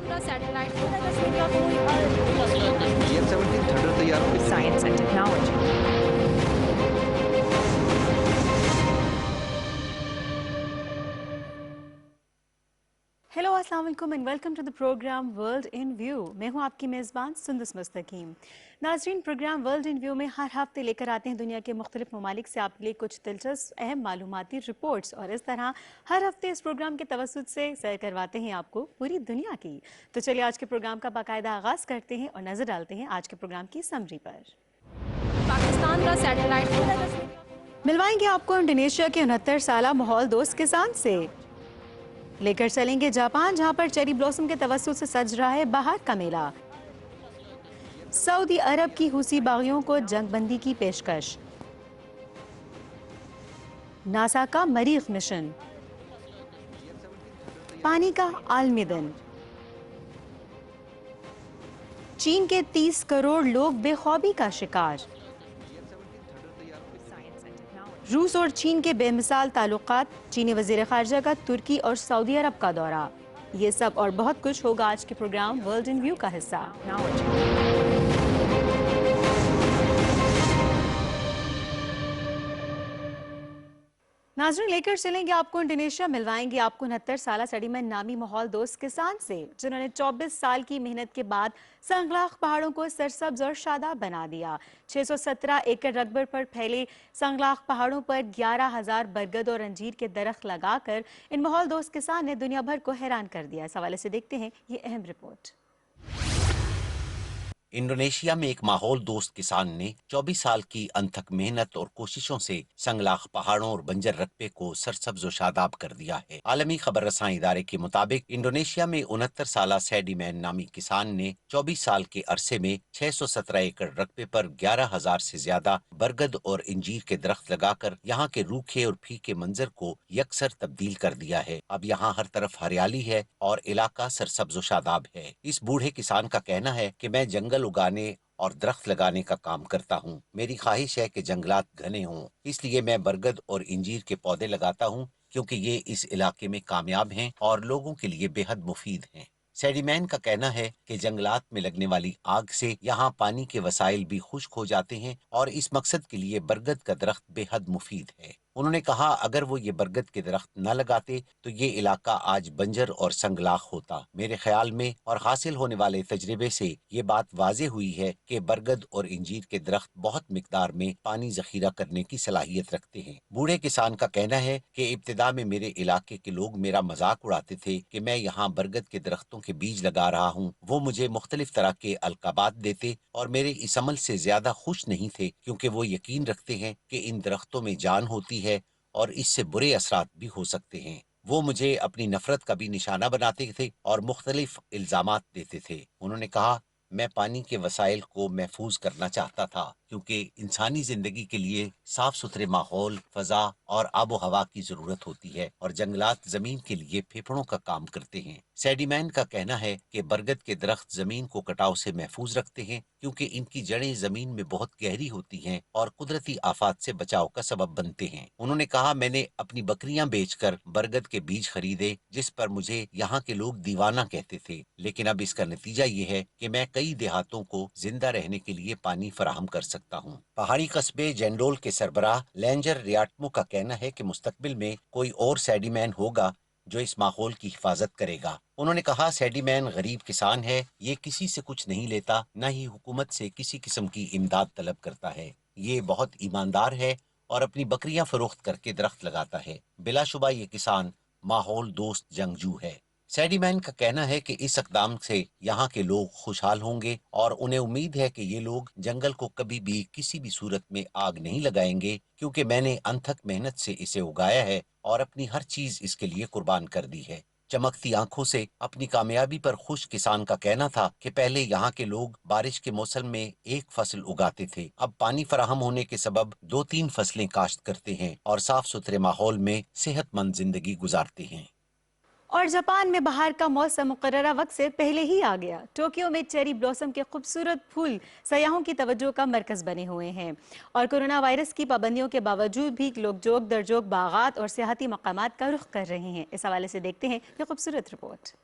BF-17 thunder तैयार हो गई। Science and technology. हेलो अस्सलाम वालेकुम and welcome to the program world in view. मैं हूं आपकी मेज़बान सुंदस मुस्तकीम। नाज़रीन, प्रोग्राम वर्ल्ड इन व्यू में हर हफ्ते लेकर आते हैं दुनिया के मुख्तलिफ ममालिक से आपके लिए कुछ दिलचस्प अहम मालूमाती रिपोर्ट्स, और इस तरह हर हफ्ते इस प्रोग्राम के तवस्सुत से सैर करवाते हैं आपको पूरी दुनिया की। तो चलिए आज के प्रोग्राम का बाकायदा आगाज़ करते हैं और नज़र डालते हैं आज के प्रोग्राम की समरी पर। पाकिस्तान का सैटेलाइट मिलवाएंगे आपको इंडोनेशिया के 69 साला माहौल दोस्त किसान से। लेकर चलेंगे जापान, जहां पर चेरी ब्लॉसम के तवस्सुत से सज रहा है बाहर का मेला। सऊदी अरब की हूसी बागियों को जंगबंदी की पेशकश। नासा का मरीख मिशन। पानी का आलमी दिन। चीन के 30 करोड़ लोग बेखौफी का शिकार। रूस और चीन के बेमिसाल ताल्लुकात, चीनी वज़ीर ख़ारजा का तुर्की और सऊदी अरब का दौरा। ये सब और बहुत कुछ होगा आज के प्रोग्राम वर्ल्ड इन व्यू का हिस्सा। नाज़रीन, लेकर चलेंगे आपको इंडोनेशिया, मिलवाएंगे आपको 69 साला सडीमैन नामी माहौल दोस्त किसान से, जिन्होंने 24 साल की मेहनत के बाद संगलाख पहाड़ों को सरसब्ज और शादाब बना दिया। 617 एकड़ रकबे पर फैले संगलाख पहाड़ों पर 11,000 बरगद और अंजीर के दरख्त लगाकर इन माहौल दोस्त किसान ने दुनिया भर को हैरान कर दिया। इस हवाले से देखते हैं ये अहम रिपोर्ट। इंडोनेशिया में एक माहौल दोस्त किसान ने 24 साल की अनथक मेहनत और कोशिशों से संगलाख पहाड़ों और बंजर रकबे को सरसब्ज और शादाब कर दिया है। आलमी खबर रसां इदारे के मुताबिक इंडोनेशिया में 69 साला सैडीमैन नामी किसान ने 24 साल के अरसे में 617 एकड़ रकबे पर 11,000 से ज्यादा बरगद और इंजीर के दरख्त लगाकर यहाँ के रूखे और फीके मंजर को यकसर तब्दील कर दिया है। अब यहाँ हर तरफ हरियाली है और इलाका सरसब्ज और शादाब है। इस बूढ़े किसान का कहना है कि मैं जंगल उगाने और दरख्त लगाने का काम करता हूँ। मेरी ख्वाहिश है कि जंगलात घने हों, इसलिए मैं बरगद और इंजीर के पौधे लगाता हूँ, क्योंकि ये इस इलाके में कामयाब हैं और लोगों के लिए बेहद मुफीद हैं। सैडीमैन का कहना है कि जंगलात में लगने वाली आग से यहाँ पानी के वसाइल भी खुश्क हो जाते हैं और इस मकसद के लिए बरगद का दरख्त बेहद मुफीद है। उन्होंने कहा, अगर वो ये बरगद के दरख्त न लगाते तो ये इलाका आज बंजर और संगलाख होता। मेरे ख्याल में और हासिल होने वाले तजर्बे से ये बात वाज़ेह हुई है कि बरगद और इंजीर के दरख्त बहुत मिकदार में पानी जखीरा करने की सलाहियत रखते हैं। बूढ़े किसान का कहना है कि इब्तिदा में मेरे इलाके के लोग मेरा मजाक उड़ाते थे कि मैं यहाँ बरगद के दरख्तों के बीज लगा रहा हूँ। वो मुझे मुख्तलिफ तरह के अलकाबात देते और मेरे इस अमल से ज्यादा खुश नहीं थे, क्योंकि वो यकीन रखते हैं कि इन दरख्तों में जान होती है और इससे बुरे असरात भी हो सकते हैं। वो मुझे अपनी नफरत का भी निशाना बनाते थे और मुख्तलिफ इल्जामात देते थे। उन्होंने कहा, मैं पानी के वसाइल को महफूज करना चाहता था, क्योंकि इंसानी जिंदगी के लिए साफ सुथरे माहौल, फजा और आबो हवा की जरूरत होती है और जंगलात जमीन के लिए फेफड़ों का काम करते हैं। सैडीमैन का कहना है कि बरगद के दरख्त जमीन को कटाव से महफूज रखते हैं, क्योंकि इनकी जड़ें जमीन में बहुत गहरी होती हैं और कुदरती आफात से बचाव का सबब बनते हैं। उन्होंने कहा, मैंने अपनी बकरियां बेचकर बरगद के बीज खरीदे, जिस पर मुझे यहाँ के लोग दीवाना कहते थे, लेकिन अब इसका नतीजा ये है कि मैं कई देहातों को जिंदा रहने के लिए पानी फराहम कर सकता हूँ। पहाड़ी कस्बे जेंडोल के सरबराह लैंजर रियाटमो का कहना है कि मुस्तकबिल में कोई और सैडीमैन होगा जो इस माहौल की हिफाजत करेगा। उन्होंने कहा, सैडीमैन गरीब किसान है, ये किसी से कुछ नहीं लेता, न ही हुकूमत से किसी किस्म की इमदाद तलब करता है। ये बहुत ईमानदार है और अपनी बकरियां फरोख्त करके दरख्त लगाता है। बिलाशुबा ये किसान माहौल दोस्त जंगजू है। सैडीमैन का कहना है कि इस इक़दाम से यहाँ के लोग खुशहाल होंगे और उन्हें उम्मीद है कि ये लोग जंगल को कभी भी किसी भी सूरत में आग नहीं लगाएंगे, क्योंकि मैंने अनथक मेहनत से इसे उगाया है और अपनी हर चीज इसके लिए कुर्बान कर दी है। चमकती आंखों से अपनी कामयाबी पर खुश किसान का कहना था कि पहले यहाँ के लोग बारिश के मौसम में एक फसल उगाते थे, अब पानी फराहम होने के सबब 2-3 फसलें काश्त करते हैं और साफ सुथरे माहौल में सेहतमंद जिंदगी गुजारते हैं। और जापान में बहार का मौसम मुकर्ररा वक्त से पहले ही आ गया। टोक्यो में चेरी ब्लॉसम के खूबसूरत फूल सयाहों की तवज्जो का मरकज बने हुए हैं और कोरोना वायरस की पाबंदियों के बावजूद भी लोग जोक दर जोक बागात और सियाहती मकामात का रुख कर रहे हैं। इस हवाले से देखते हैं ये खूबसूरत रिपोर्ट।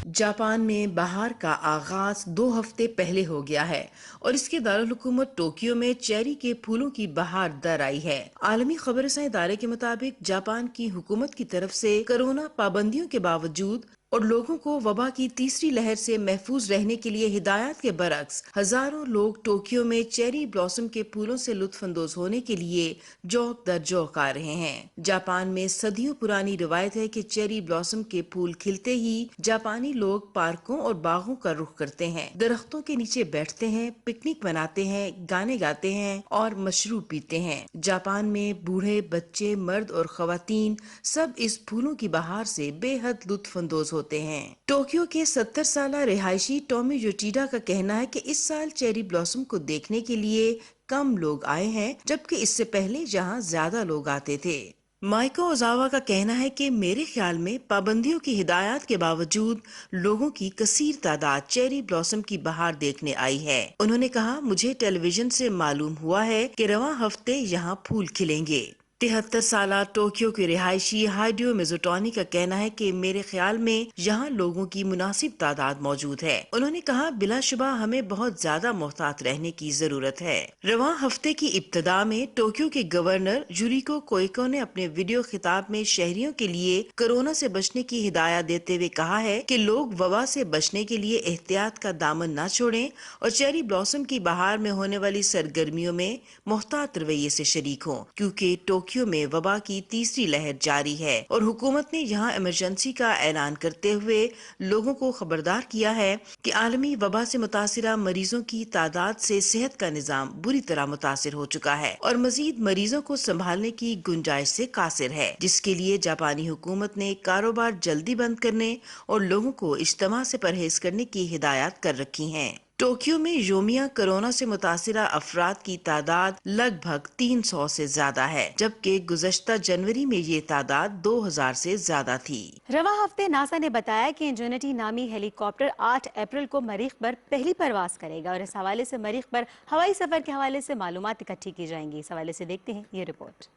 जापान में बहार का आगाज 2 हफ्ते पहले हो गया है और इसके दारुल-हुकूमत टोक्यो में चेरी के फूलों की बहार दर आई है। आलमी खबर-रसां इदारे के मुताबिक जापान की हुकूमत की तरफ से कोरोना पाबंदियों के बावजूद और लोगों को वबा की तीसरी लहर से महफूज रहने के लिए हिदायत के बरक्स हजारों लोग टोक्यो में चेरी ब्लॉसम के फूलों से लुत्फ अंदोज होने के लिए जौक दर जौक आ रहे हैं। जापान में सदियों पुरानी रिवायत है कि चेरी ब्लॉसम के फूल खिलते ही जापानी लोग पार्कों और बागों का रुख करते हैं, दरख्तों के नीचे बैठते हैं, पिकनिक मनाते हैं, गाने गाते हैं और मशरूब पीते हैं। जापान में बूढ़े, बच्चे, मर्द और खवातीन सब इस फूलों की बहार से बेहद लुत्फ अंदोज होते हैं। टोक्यो के 70 साला रिहायशी टॉमी योशिडा का कहना है कि इस साल चेरी ब्लॉसम को देखने के लिए कम लोग आए हैं, जबकि इससे पहले यहाँ ज्यादा लोग आते थे। माइको ओजावा का कहना है कि मेरे ख्याल में पाबंदियों की हिदायत के बावजूद लोगों की कसीर तादाद चेरी ब्लॉसम की बहार देखने आई है। उन्होंने कहा, मुझे टेलीविजन से मालूम हुआ है कि रवां हफ्ते यहाँ फूल खिलेंगे। 73 साला टोक्यो के रिहायशी हाइडियो मिज़ोटोनी का कहना है कि मेरे ख्याल में यहाँ लोगों की मुनासिब तादाद मौजूद है। उन्होंने कहा, बिलाशुबा हमें बहुत ज्यादा मोहतात रहने की जरूरत है। रवां हफ्ते की इब्तिदा में टोक्यो के गवर्नर यूरिको कोइको ने अपने वीडियो खिताब में शहरियों के लिए कोरोना से बचने की हिदायत देते हुए कहा है कि लोग वबा से बचने के लिए एहतियात का दामन न छोड़ें और चेरी ब्लॉसम की बहार में होने वाली सरगर्मियों में मोहतात रवैये से शरीक हों, क्योंकि टोक्यो में वबा की तीसरी लहर जारी है और हुकूमत ने यहाँ इमरजेंसी का ऐलान करते हुए लोगों को खबरदार किया है कि आलमी वबा से मुतासिरा मरीजों की तादाद से सेहत का निजाम बुरी तरह मुतासिर हो चुका है और मजीद मरीजों को संभालने की गुंजाइश से कासिर है, जिसके लिए जापानी हुकूमत ने कारोबार जल्दी बंद करने और लोगों को इज्तिमा से परहेज करने की हिदायत कर रखी है। टोक्यो में योमिया कोरोना से मुतासिरा अफराद की तादाद लगभग 300 से ज्यादा है, जबकि गुज़श्ता जनवरी में ये तादाद 2000 से ज्यादा थी। रवां हफ्ते नासा ने बताया कि इंजेनिटी नामी हेलीकॉप्टर 8 अप्रैल को मरीख पर पहली परवाज करेगा और इस हवाले से मरीख पर हवाई सफर के हवाले से मालूमात इकट्ठी की जाएंगी। इस हवाले से देखते हैं ये रिपोर्ट।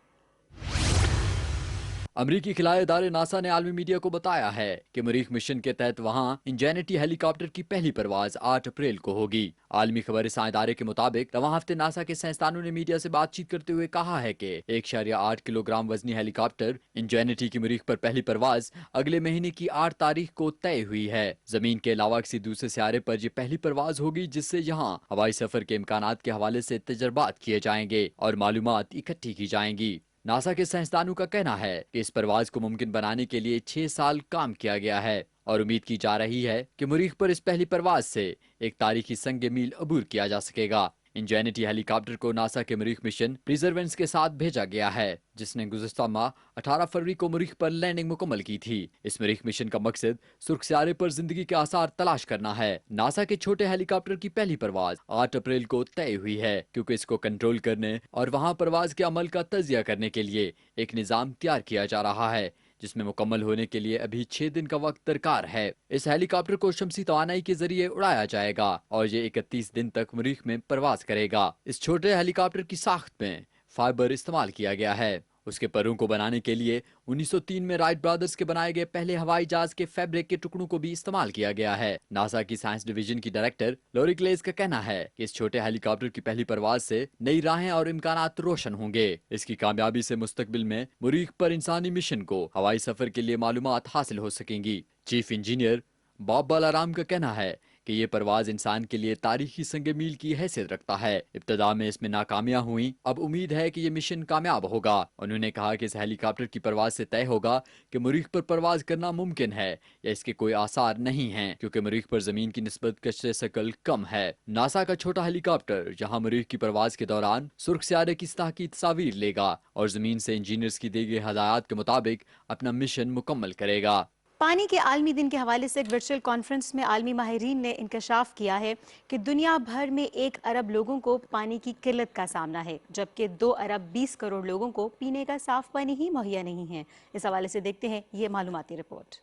अमरीकी खिलाई इदारे नासा ने आलमी मीडिया को बताया है कि मरीख मिशन के तहत वहां इंजेनिटी हेलीकॉप्टर की पहली परवाज 8 अप्रैल को होगी। आलमी खबर इदारे के मुताबिक रवां हफ्ते नासा के साइंसदानों ने मीडिया से बातचीत करते हुए कहा है कि 1.8 किलोग्राम वजनी हेलीकॉप्टर इंजेनिटी की मरीख पर पहली परवाज अगले महीने की 8 तारीख को तय हुई है। जमीन के अलावा किसी दूसरे सियारे पर यह पहली परवाज होगी, जिससे यहाँ हवाई सफर के इम्कानात के हवाले से तजर्बात किए जाएंगे और मालूमात इकट्ठी की जाएंगी। नासा के साइंसदानों का कहना है कि इस परवाज को मुमकिन बनाने के लिए 6 साल काम किया गया है और उम्मीद की जा रही है कि मरीख पर इस पहली परवाज से एक तारीखी संग मील अबूर किया जा सकेगा। इंजेनिटी हेलीकॉप्टर को नासा के मरीख मिशन प्रिजर्वेंस के साथ भेजा गया है, जिसने गुज़श्ता माह 18 फरवरी को मरीख पर लैंडिंग मुकम्मल की थी। इस मरीख मिशन का मकसद सुर्ख सियारे पर जिंदगी के आसार तलाश करना है। नासा के छोटे हेलीकॉप्टर की पहली परवाज 8 अप्रैल को तय हुई है, क्योंकि इसको कंट्रोल करने और वहां परवाज के अमल का तजिया करने के लिए एक निज़ाम तैयार किया जा रहा है, जिसमें मुकम्मल होने के लिए अभी 6 दिन का वक्त दरकार है। इस हेलीकॉप्टर को शमसी तवानाई के जरिए उड़ाया जाएगा और ये 31 दिन तक मरीख में परवाज करेगा। इस छोटे हेलीकॉप्टर की साख्त में फाइबर इस्तेमाल किया गया है। उसके परों को बनाने के लिए 1903 में राइट ब्रदर्स के बनाए गए पहले हवाई जहाज के फैब्रिक के टुकड़ों को भी इस्तेमाल किया गया है। नासा की साइंस डिवीजन की डायरेक्टर लोरी क्लेज का कहना है कि इस छोटे हेलीकॉप्टर की पहली परवाज से नई राहें और इम्कानात रोशन होंगे। इसकी कामयाबी से मुस्तकबिल में मरीख पर इंसानी मिशन को हवाई सफर के लिए मालूमात हासिल हो सकेंगी। चीफ इंजीनियर बॉब बालाराम का कहना है कि ये परवाज इंसान के लिए तारीखी संग मील की हैसियत रखता है। इब्तदा में इसमें नाकामियां हुई, अब उम्मीद है कि ये मिशन कामयाब होगा। उन्होंने कहा कि इस हेलीकॉप्टर की परवाज से तय होगा कि मरीख पर परवाज करना मुमकिन है या इसके कोई आसार नहीं हैं, क्योंकि मरीख पर जमीन की निस्बत कशरे शकल कम है। नासा का छोटा हेलीकॉप्टर जहां मरीख की परवाज के दौरान सुर्ख सियारे की सतह की तस्वीर लेगा और जमीन से इंजीनियर्स की दी गई हदायत के मुताबिक अपना मिशन मुकम्मल करेगा। पानी के आलमी दिन के हवाले से एक वर्चुअल कॉन्फ्रेंस में आलमी माहिरीन ने इंकशाफ किया है कि दुनिया भर में 1 अरब लोगों को पानी की किल्लत का सामना है, जबकि 2 अरब 20 करोड़ लोगों को पीने का साफ पानी ही मुहैया नहीं है। इस हवाले से देखते हैं ये मालूमाती रिपोर्ट।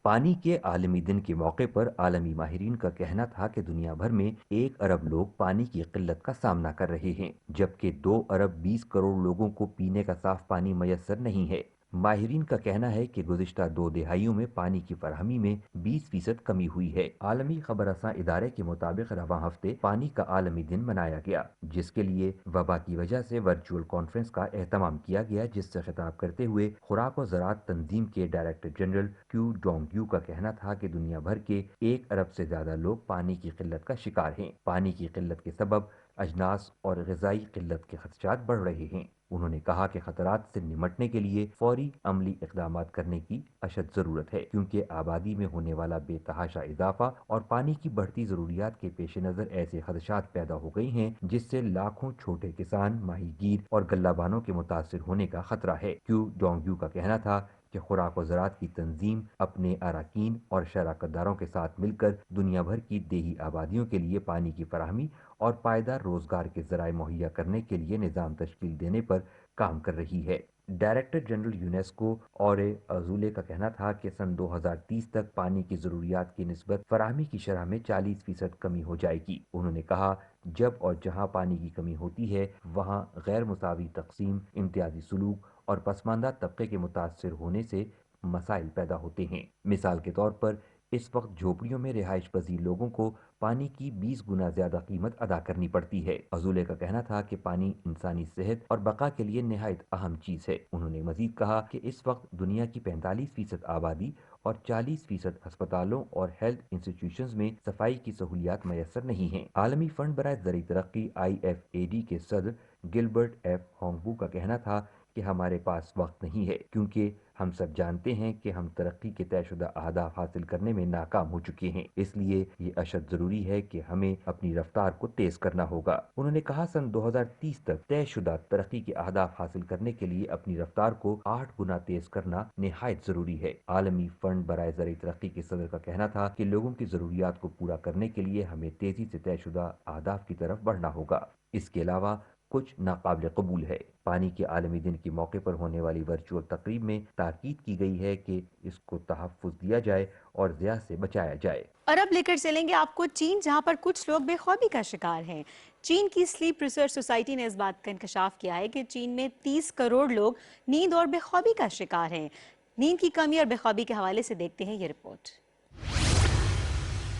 पानी के आलमी दिन के मौके पर आलमी माहिरीन का कहना था कि दुनिया भर में 1 अरब लोग पानी की किल्लत का सामना कर रहे हैं, जबकि 2 अरब 20 करोड़ लोगों को पीने का साफ पानी मयसर नहीं है। माहिरीन का कहना है कि गुज़िश्ता 2 दिहाइयों में पानी की फराहमी में 20% कमी हुई है। आलमी खबरसां इदारे के मुताबिक रवां हफ्ते पानी का आलमी दिन मनाया गया, जिसके लिए वबा की वजह से वर्चुअल कॉन्फ्रेंस का एहतमाम किया गया, जिससे खिताब करते हुए खुराक और ज़राअत तंजीम के director general Q Dong you का कहना था कि दुनिया भर के 1 अरब से ज्यादा लोग पानी की किल्लत का शिकार हैं। पानी की किल्लत के सबब अजनास और ग़िज़ाई किल्लत के खदशात बढ़ रहे हैं। उन्होंने कहा कि खतरात से निमटने के लिए फौरी अमली इक़दामात करने की अशद ज़रूरत है, क्योंकि आबादी में होने वाला बेतहाशा इजाफा और पानी की बढ़ती ज़रूरियात के पेश नज़र ऐसे खदशात पैदा हो गई हैं जिससे लाखों छोटे किसान, माहीगीर और गल्लाबानों के मुतासिर होने का खतरा है। क्यू डोंग यू का कहना था कि खुराक और ज़राअत की तंजीम अपने अराकीन और शराकतदारों के साथ मिलकर दुनिया भर की देही आबादियों के लिए पानी की फराहमी और पायदार रोजगार के ज़राए मुहैया करने के लिए निज़ाम तश्कील देने पर काम कर रही है। डायरेक्टर जनरल यूनेस्को और अजूले का कहना था कि सन 2030 तक पानी की ज़रूरियात की निस्बत फराहमी की शरह में 40% कमी हो जाएगी। उन्होंने कहा, जब और जहाँ पानी की कमी होती है वहाँ गैर मुसावी तकसीम, इम्तियाजी सलूक और पसमानदा तबके के मुतासर होने से मसाइल पैदा होते हैं। मिसाल के तौर पर इस वक्त झोपड़ियों में रिहाइश पजीर लोगों को पानी की 20 गुना ज्यादा कीमत अदा करनी पड़ती है। अजूले का कहना था कि पानी इंसानी सेहत और बका के लिए निहायत अहम चीज है। उन्होंने मजीद कहा कि इस वक्त दुनिया की 45% आबादी और 40% अस्पतालों और हेल्थ इंस्टीट्यूशंस में सफाई की सहूलियात मैसर नहीं हैं। आलमी फंड बराए ज़राई तरक्की IFAD के सदर गिलबर्ट एफ होंगबू का कहना था कि हमारे पास वक्त नहीं है, क्योंकि हम सब जानते हैं कि हम तरक्की के तयशुदा अहदाफ हासिल करने में नाकाम हो चुके हैं। इसलिए ये अशद जरूरी है कि हमें अपनी रफ्तार को तेज करना होगा। उन्होंने कहा, सन 2030 तक तयशुदा तरक्की के अहदाफ हासिल करने के लिए अपनी रफ्तार को 8 गुना तेज करना निहायत जरूरी है। आलमी फंड बराए ज़राई तरक्की के सदर का कहना था कि लोगों की जरूरियात को पूरा करने के लिए हमें तेजी से तयशुदा अहदाफ की तरफ बढ़ना होगा। इसके अलावा कुछ नाकाबिल कबूल है। पानी के आलमी दिन के मौके पर होने वाली वर्चुअल तकरीब में ताकीद की गई है कि इसको तहफ़्फ़ुज़ दिया जाए और ज़िया से बचाया जाए। और अब लेकर चलेंगे आपको चीन, जहां पर कुछ लोग बेख्वाबी का शिकार हैं। चीन की स्लीप रिसर्च सोसाइटी ने इस बात का इंकशाफ किया है कि चीन में 30 करोड़ लोग नींद और बेख्वाबी का शिकार हैं। नींद की कमी और बेख्वाबी के हवाले से देखते हैं ये रिपोर्ट।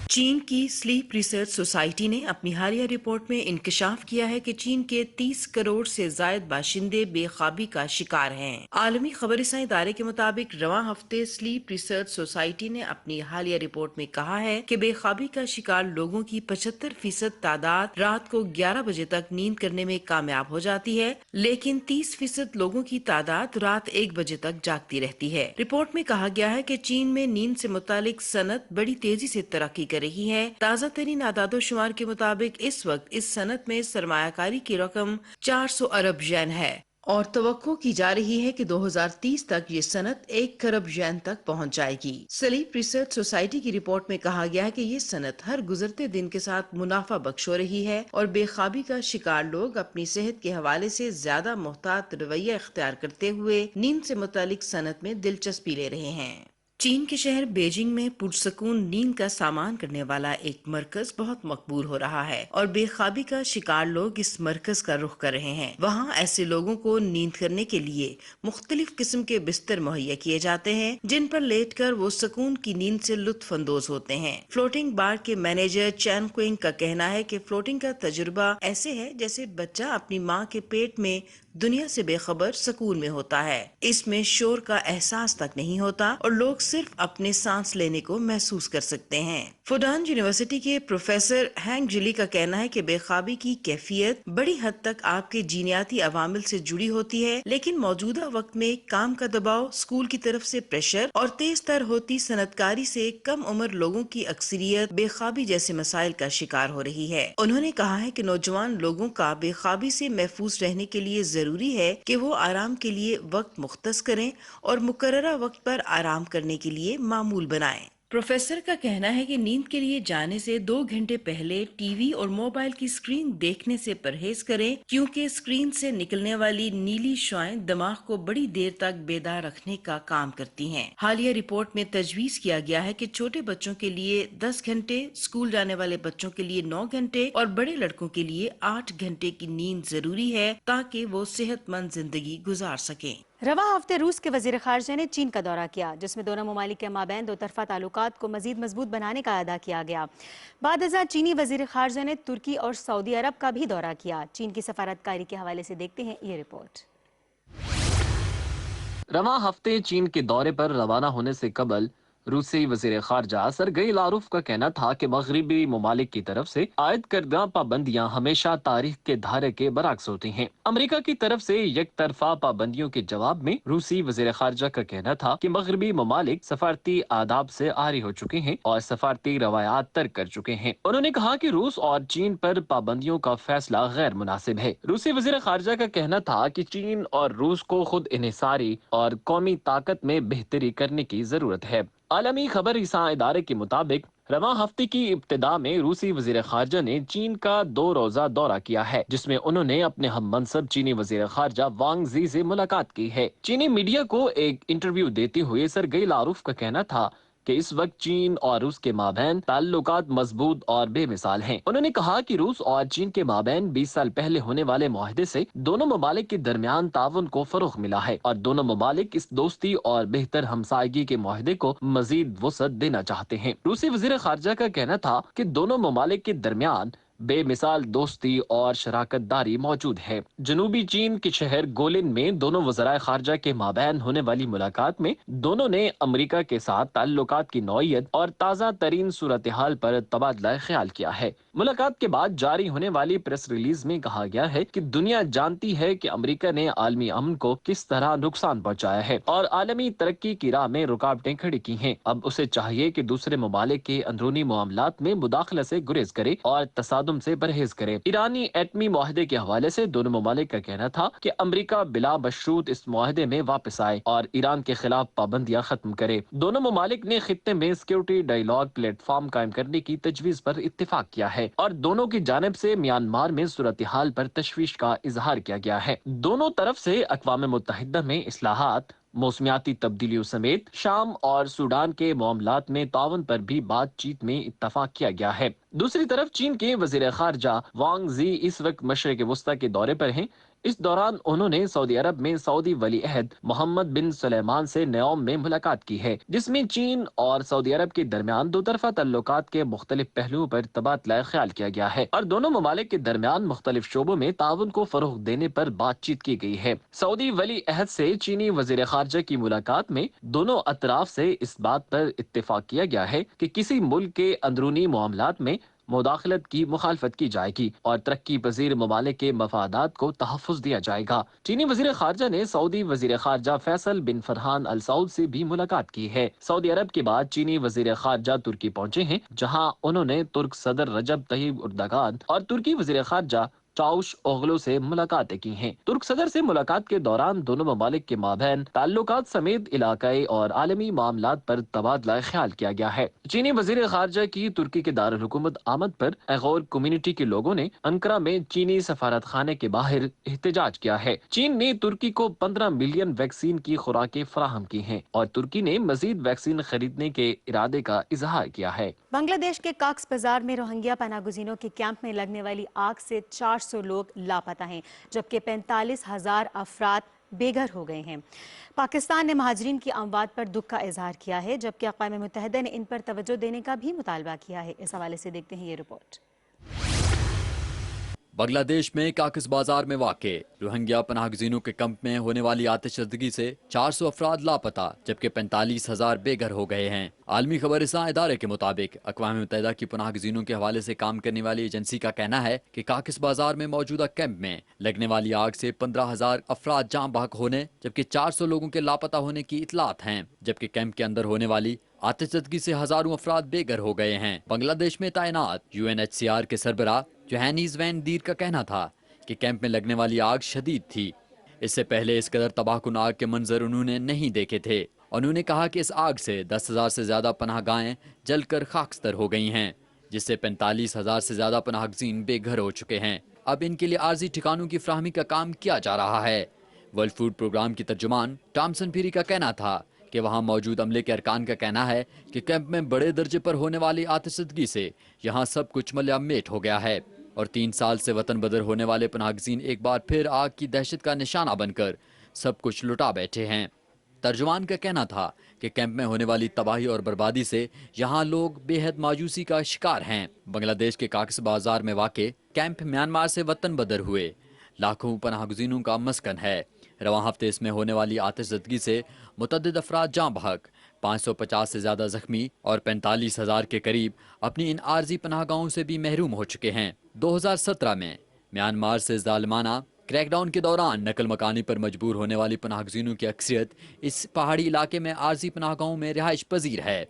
चीन की स्लीप रिसर्च सोसाइटी ने अपनी हालिया रिपोर्ट में इंकशाफ किया है कि चीन के 30 करोड़ से जायद बाशिंदे बेख्वाबी का शिकार हैं। आलमी खबरसां इदारे के मुताबिक रवां हफ्ते स्लीप रिसर्च सोसाइटी ने अपनी हालिया रिपोर्ट में कहा है कि बेख्वाबी का शिकार लोगों की 75% तादाद रात को 11 बजे तक नींद करने में कामयाब हो जाती है, लेकिन 30% लोगों की तादाद रात 1 बजे तक जागती रहती है। रिपोर्ट में कहा गया है कि चीन में नींद से मुतालिक सनत बड़ी तेजी से तरक्की कर रही है। ताज़ा तरीन आदादो शुमार के मुताबिक इस वक्त इस सनत में सरमायाकारी की रकम 400 अरब येन है और तवक्को की जा रही है कि 2030 तक ये सनत 1 खरब येन तक पहुंच जाएगी। स्लीप रिसर्च सोसाइटी की रिपोर्ट में कहा गया है कि ये सनत हर गुजरते दिन के साथ मुनाफा बख्श हो रही है और बेख्वाबी का शिकार लोग अपनी सेहत के हवाले से ज्यादा मोहतात रवैया इख्तियार करते हुए नींद से मुतालिक सनत में दिलचस्पी ले रहे हैं। चीन के शहर बीजिंग में पुरसकून नींद का सामान करने वाला एक मरकज बहुत मकबूल हो रहा है और बेख्वाबी का शिकार लोग इस मरकज का रुख कर रहे हैं। वहाँ ऐसे लोगों को नींद करने के लिए मुख्तलिफ किस्म के बिस्तर मुहैया किए जाते हैं, जिन पर लेटकर वो सुकून की नींद से लुत्फ अंदोज होते हैं। फ्लोटिंग बार के मैनेजर चैन क्विंग का कहना है कि फ्लोटिंग का तजुर्बा ऐसे है जैसे बच्चा अपनी माँ के पेट में दुनिया से बेखबर सुकून में होता है। इसमें शोर का एहसास तक नहीं होता और लोग सिर्फ अपने सांस लेने को महसूस कर सकते हैं। फुडान यूनिवर्सिटी के प्रोफेसर हैंग जिली का कहना है कि बेख्वाबी की कैफियत बड़ी हद तक आपके जीनियाती अवामिल से जुड़ी होती है, लेकिन मौजूदा वक्त में काम का दबाव, स्कूल की तरफ से प्रेशर और तेज तर होती सनतकारी से कम उम्र लोगों की अक्सरियत बेख्वाबी जैसे मसाइल का शिकार हो रही है। उन्होंने कहा है कि नौजवान लोगों का बेख्वाबी से महफूज रहने के लिए जरूरी है कि वो आराम के लिए वक्त मुख्तस करें और मुकर्ररा वक्त पर आराम करने के लिए मामूल बनाएं। प्रोफेसर का कहना है कि नींद के लिए जाने से 2 घंटे पहले टीवी और मोबाइल की स्क्रीन देखने से परहेज करें, क्योंकि स्क्रीन से निकलने वाली नीली शुआएं दिमाग को बड़ी देर तक बेदार रखने का काम करती हैं। हालिया रिपोर्ट में तजवीज किया गया है कि छोटे बच्चों के लिए 10 घंटे, स्कूल जाने वाले बच्चों के लिए 9 घंटे और बड़े लड़कों के लिए 8 घंटे की नींद जरूरी है ताकि वो सेहतमंद जिंदगी गुजार सकें। रवा हफ्ते रूस के वजीर खारजा ने चीन का दौरा किया, जिसमें दोनों ममालिक के माबैन दो तरफा ताल्लुकात को मजीद मजबूत बनाने का अदा किया गया। बाद अज़ां चीनी वजीर खारजा ने तुर्की और सऊदी अरब का भी दौरा किया। चीन की सफारतकारी के हवाले से देखते हैं ये रिपोर्ट। रवा हफ्ते चीन के दौरे पर रवाना होने से कबल रूसी वजीर खारजा सरगई लारूफ का कहना था कि मगरबी ममालिक की तरफ से आयद करदा पाबंदियां हमेशा तारीख के धारे के बरक्स होती हैं। अमेरिका की तरफ से एक तरफा पाबंदियों के जवाब में रूसी वजीर खारजा का कहना था कि मगरबी ममालिक सफारती आदाब से आरी हो चुके हैं और सफारती रवायात तर्क कर चुके हैं। उन्होंने कहा कि रूस और चीन पर पाबंदियों का फैसला गैर मुनासिब है। रूसी वजीर खारजा का कहना था कि चीन और रूस को खुद इन्हिसारी और कौमी ताकत में बेहतरी करने की जरूरत है। आलमी खबर रिसां इदारे के मुताबिक रवा हफ्ते की इब्तिदा में रूसी वजीर खारजा ने चीन का 2 रोजा दौरा किया है, जिसमें उन्होंने अपने हम मनसब चीनी वजीर खारजा वांग ज़ी से मुलाकात की है। चीनी मीडिया को एक इंटरव्यू देते हुए सरगई लारूफ का कहना था कि इस वक्त चीन और रूस के माबैन ताल्लुकात मजबूत और बेमिसाल हैं। उन्होंने कहा कि रूस और चीन के माबैन 20 साल पहले होने वाले मुआहदे से दोनों ममालिक के दरमियान ताउन को फरोग मिला है और दोनों ममालिक इस दोस्ती और बेहतर हमसायगी के मुआहदे को मजीद वसअत देना चाहते हैं। रूसी वजीर खारजा का कहना था कि दोनों ममालिक के दरमियान बेमिसाल दोस्ती और शराकत दारी मौजूद है। जनूबी चीन के शहर गोलिन में दोनों वज़राए खारजा के माबैन होने वाली मुलाकात में दोनों ने अमेरिका के साथ ताल्लुकात की नौइयत और ताज़ा तरीन सूरत हाल पर तबादला ख्याल किया है। मुलाकात के बाद जारी होने वाली प्रेस रिलीज में कहा गया है कि दुनिया जानती है कि अमेरिका ने आलमी अमन को किस तरह नुकसान पहुंचाया है और आलमी तरक्की की राह में रुकावटें खड़ी की हैं। अब उसे चाहिए कि दूसरे ममालिक के अंदरूनी मामलात में मुदाखला से गुरेज करे और तसादुम से परहेज करे। ईरानी एटमी मुआहदे के हवाले से दोनों ममालिक का कहना था कि अमेरिका बिला बशरूत इस मुआहदे में वापस आए और ईरान के खिलाफ पाबंदियां खत्म करे। दोनों ममालिक ने खित्ते में सिक्योरिटी डायलॉग प्लेटफॉर्म कायम करने की तजवीज पर इत्तेफाक किया है और दोनों की जानिब से म्यांमार में सूरत हाल पर तशवीश का इजहार किया गया है। दोनों तरफ से अक़वाम मुत्तहिदा में इस्लाहात, मौसमियाती तब्दीलियों समेत शाम और सूडान के मामलात में ताउन पर भी बातचीत में इत्तफाक किया गया है। दूसरी तरफ चीन के वजीर खारजा वांग ज़ी इस वक्त मशरिक़ वस्ता के दौरे पर हैं। इस दौरान उन्होंने सऊदी अरब में सऊदी वली अहद मोहम्मद बिन सुलेमान से न्योम में मुलाकात की है, जिसमें चीन और सऊदी अरब के दरमियान दो तरफा तल्लुकात के मुख्तलिफ पहलुओं पर तबादला ख्याल किया गया है और दोनों ममालिक के दरमियान मुख्तलिफ शोबों में ताउन को फरोग देने पर बातचीत की गई है। सऊदी वली अहद से चीनी वजीर खारजा की मुलाकात में दोनों अतराफ से इस बात पर इत्तेफाक किया गया है कि किसी मुल्क के अंदरूनी मामलात में मुदाखलत की मुखालफत की जाएगी और तरक्की पजीर ममालिक के मफादात को तहफ़्फ़ुज़ दिया जाएगा। चीनी वजीर खारजा ने सऊदी वजीर खारजा फैसल बिन फरहान अल सऊद से भी मुलाकात की है। सऊदी अरब के बाद चीनी वजीर खारजा तुर्की पहुंचे हैं, जहां उन्होंने तुर्क सदर रजब तय्यब एर्दोगान और तुर्की वजीर खारजा चाउश ओगलो से मुलाकातें की हैं। तुर्क सदर से मुलाकात के दौरान दोनों ममालिक के माबैन ताल्लुकात समेत इलाकाई और आलमी मामलात पर तबादला ख्याल किया गया है। चीनी वजीर खारजा की तुर्की के दारुल हुकूमत आमद पर अगौर कम्युनिटी के लोगों ने अंकरा में चीनी सफारत खाने के बाहर एहतजाज किया है। चीन ने तुर्की को 15 मिलियन वैक्सीन की खुराकें फराहम की हैं और तुर्की ने मजीद वैक्सीन खरीदने के इरादे का इजहार किया है। बांग्लादेश के काक्स बाजार में रोहिंग्या पनागुजीनों के कैंप में लगने वाली आग से 400 लोग लापता हैं, जबकि 45,000 अफराद बेघर हो गए हैं। पाकिस्तान ने महाजरीन की अमवात पर दुख का इजहार किया है, जबकि अक़वाम मुत्तहिदा ने इन पर तवज्जो देने का भी मुतालबा किया है। इस हवाले से देखते हैं ये रिपोर्ट। बांग्लादेश में काकस बाजार में वाक़े रोहिंग्या पनाहगज़ीनों के कैंप में होने वाली आतिशज़दगी से 400 अफराद लापता, जबकि 45,000 बेघर हो गए हैं। आलमी खबर रिसां इदारे के मुताबिक अक़वाम मुत्तहिदा की पनाहगज़ीनों के हवाले से काम करने वाली एजेंसी का कहना है कि काकस बाजार में मौजूदा कैंप में लगने वाली आग से 15,000 अफराद जाँ बहक होने जबकि 400 लोगों के लापता होने की इतलात हैं, जबकि कैंप के अंदर होने वाली आतिशज़दगी से हजारों अफराद बेघर हो गए हैं। बांग्लादेश में तैनात UNHCR के सरबराह जोहानिस वैन दीर का कहना था कि कैंप में लगने वाली आग शदीद थी। इससे पहले इस कदर तबाहकुन आग के मंजर उन्होंने नहीं देखे थे। उन्होंने कहा कि इस आग से 10,000 से ज़्यादा पनाहगाहें जलकर खाकस्तर हो गई हैं, जिससे 45,000 से ज़्यादा पनाहगज़ीन बेघर हो चुके हैं। अब इनके लिए आर्जी ठिकानों की फ्राहमी का काम किया जा रहा है। वर्ल्ड फूड प्रोग्राम की तर्जुमान टॉमसन फीरी का कहना था कि वहाँ मौजूद अमले के अरकान का कहना है कि कैंप में बड़े दर्जे पर होने वाली आतिशज़दगी से यहाँ सब कुछ मलयामेट हो गया है और 3 साल से वतन बदर होने वाले पनाहगज़ीन एक बार फिर आग की दहशत का निशाना बनकर सब कुछ लुटा बैठे हैं। तर्जुमान का कहना था कि कैंप में होने वाली तबाही और बर्बादी से यहाँ लोग बेहद मायूसी का शिकार हैं। बांग्लादेश के काकस बाजार में वाक़े कैंप म्यांमार से वतन बदर हुए लाखों पनाहगज़ीनों का मस्कन है। रवां हफ्ते इसमें होने वाली आतिशज़दगी से मुतअद्दिद अफराद जाँ बहक, 550 से ज़्यादा जख्मी और 45,000 के करीब अपनी इन आर्जी पनाहगाहों से भी महरूम हो चुके हैं। 2017 में म्यांमार से ज़ालिमाना क्रैकडाउन के दौरान नकल मकानी पर मजबूर होने वाली पनाहगज़ीनों की अक्सरियत इस पहाड़ी इलाके में आर्जी पनाहगाहों में रिहाइश पजीर है।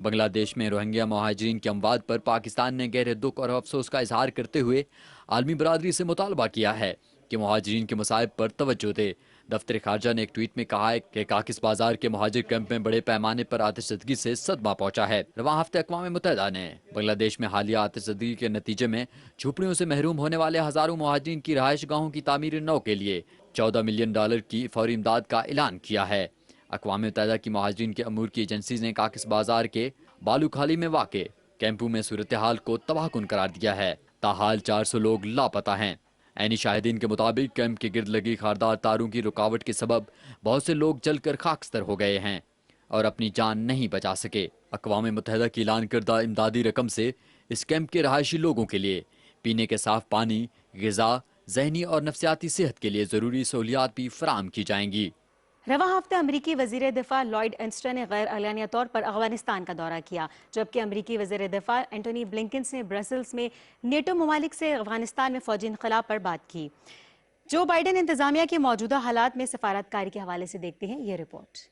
बांग्लादेश में रोहिंग्या महाजरीन की अमवात पर पाकिस्तान ने गहरे दुख और अफसोस का इजहार करते हुए आलमी बरादरी से मुतालबा किया है कि मुहाजिरीन के मसाइब पर तवज्जो दे। दफ्तर खारजा ने एक ट्वीट में कहा है कि काकिस बाजार के मुहाजिर कैंप में बड़े पैमाने पर आतिशज़दगी से सदमा पहुंचा है। रवां हफ्ते अक़वाम मुत्तहिदा ने बांग्लादेश में हालिया आतिशज़दगी के नतीजे में झोपड़ियों से महरूम होने वाले हज़ारों मुहाजिरीन की रहायश गाहों की तामीर नौ के लिए $14 मिलियन की फौरी इमदाद का ऐलान किया है। अक़वाम मुत्तहिदा की मुहाजिरीन के अमूर की एजेंसीज ने काकिस बाजार के बालू खाली में वाक़े कैंपों में सूरत हाल को तबाहकुन करार दिया है। ताहाल 400 लोग लापता हैं। ऐनी शाहिदीन के मुताबिक कैंप के गिर्द लगी खारदार तारों की रुकावट के सबब बहुत से लोग जलकर खाकस्तर हो गए हैं और अपनी जान नहीं बचा सके। अक़वाम मुत्तहिदा की ऐलान करदा इमदादी रकम से इस कैंप के रहायशी लोगों के लिए पीने के साफ पानी, ग़िज़ा, ज़हनी और नफ्सियाती सेहत के लिए ज़रूरी सहूलियात भी फराहम की जाएंगी। रवां हफ्ते अमरीकी वज़ीर दिफ़ा लॉयड एस्टर ने गैर एलानिया तौर पर अफ़गानिस्तान का दौरा किया, जबकि अमरीकी वज़ीर दिफ़ा एंटोनी ब्लिंकन ने ब्रसल्स में नेटो ममालिक से अफ़गानिस्तान में फ़ौजी इनक़लाब पर बात की। जो बाइडन इंतज़ामिया के मौजूदा हालात में सफारतकारी के हवाले से देखते हैं ये रिपोर्ट।